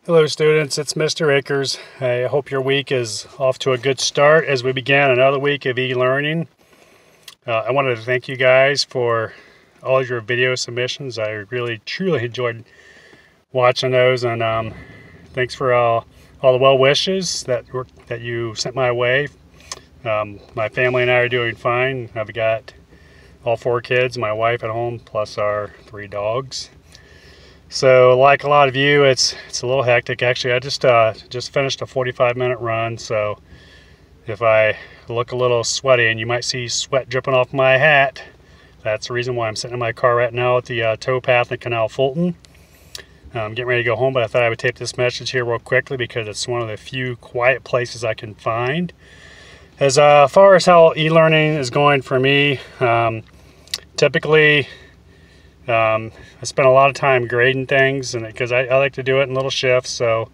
Hello students, it's Mr. Akers. I hope your week is off to a good start as we begin another week of e-learning. I wanted to thank you guys for all of your video submissions. I really truly enjoyed watching those, and thanks for all the well wishes that you sent my way. My family and I are doing fine. I've got all 4 kids, my wife at home, plus our 3 dogs. So like a lot of you, it's a little hectic. Actually, I just finished a 45-minute run, so if I look a little sweaty and you might see sweat dripping off my hat, that's the reason why I'm sitting in my car right now at the towpath in Canal Fulton. I'm getting ready to go home, but I thought I would tape this message here real quickly because it's one of the few quiet places I can find. As far as how e-learning is going for me, typically I spend a lot of time grading things, and because I like to do it in little shifts, so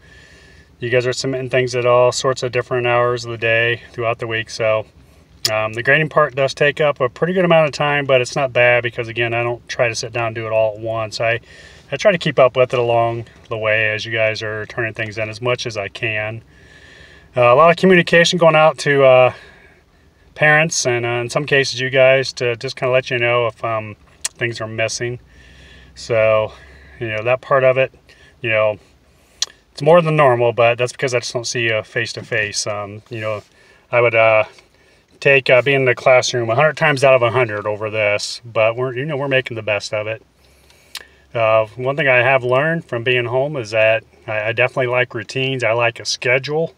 you guys are submitting things at all sorts of different hours of the day throughout the week. So the grading part does take up a pretty good amount of time, but it's not bad because, again, I don't try to sit down and do it all at once. I try to keep up with it along the way as you guys are turning things in as much as I can. A lot of communication going out to parents and in some cases you guys to just kind of let you know if things are missing. So, that part of it, it's more than normal, but that's because I just don't see you face to face. I would take being in the classroom 100 times out of 100 over this, but we're making the best of it. One thing I have learned from being home is that I definitely like routines. I like a schedule,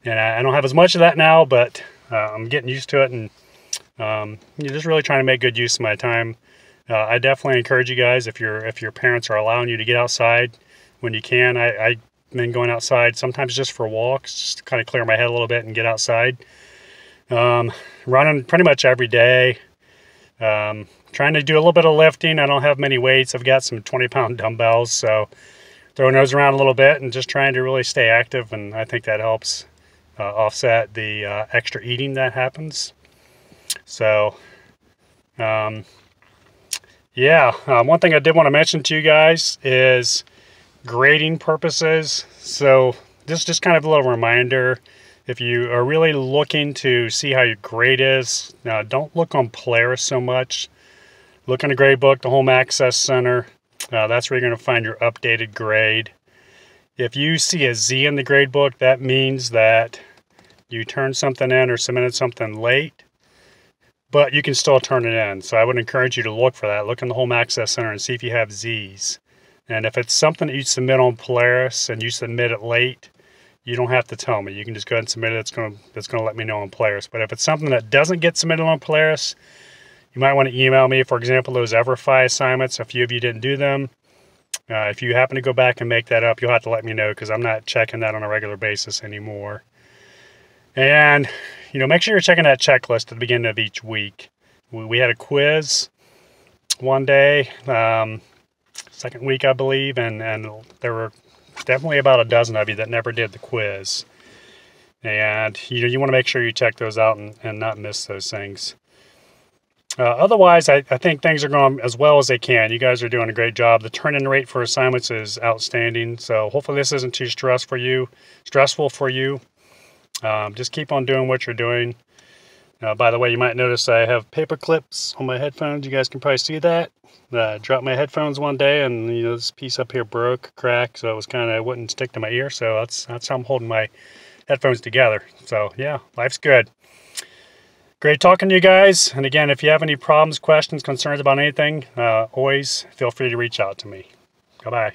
and I don't have as much of that now, but I'm getting used to it, and just really trying to make good use of my time. I definitely encourage you guys, if your parents are allowing you to get outside when you can. I've been going outside sometimes just for walks, just to kind of clear my head a little bit and get outside. Running pretty much every day. Trying to do a little bit of lifting. I don't have many weights. I've got some 20-pound dumbbells, so throwing those around a little bit and just trying to really stay active, and I think that helps offset the extra eating that happens. So one thing I did want to mention to you guys is grading purposes. So this is just kind of a little reminder. If you are really looking to see how your grade is, don't look on Polaris so much. Look in the grade book, the Home Access Center. That's where you're going to find your updated grade. If you see a Z in the grade book, that means that you turned something in or submitted something late, but you can still turn it in. So I would encourage you to look for that. Look in the Home Access Center and see if you have Z's. And if it's something that you submit on Polaris and you submit it late, you don't have to tell me. You can just go ahead and submit it. It's going to let me know on Polaris. But if it's something that doesn't get submitted on Polaris, you might want to email me. For example, those EverFi assignments, a few of you didn't do them. If you happen to go back and make that up, you'll have to let me know because I'm not checking that on a regular basis anymore. And make sure you're checking that checklist at the beginning of each week. We had a quiz one day, second week, I believe, and there were definitely about a dozen of you that never did the quiz. And you want to make sure you check those out and not miss those things. Otherwise, I think things are going as well as they can. You guys are doing a great job. The turn-in rate for assignments is outstanding. So hopefully this isn't too stressful for you. Just keep on doing what you're doing. By the way, you might notice I have paper clips on my headphones. You guys can probably see that. I dropped my headphones one day, and this piece up here broke, cracked, so it wouldn't stick to my ear. So that's how I'm holding my headphones together. So yeah, life's good. Great talking to you guys. And again, if you have any problems, questions, concerns about anything, always feel free to reach out to me. Bye-bye.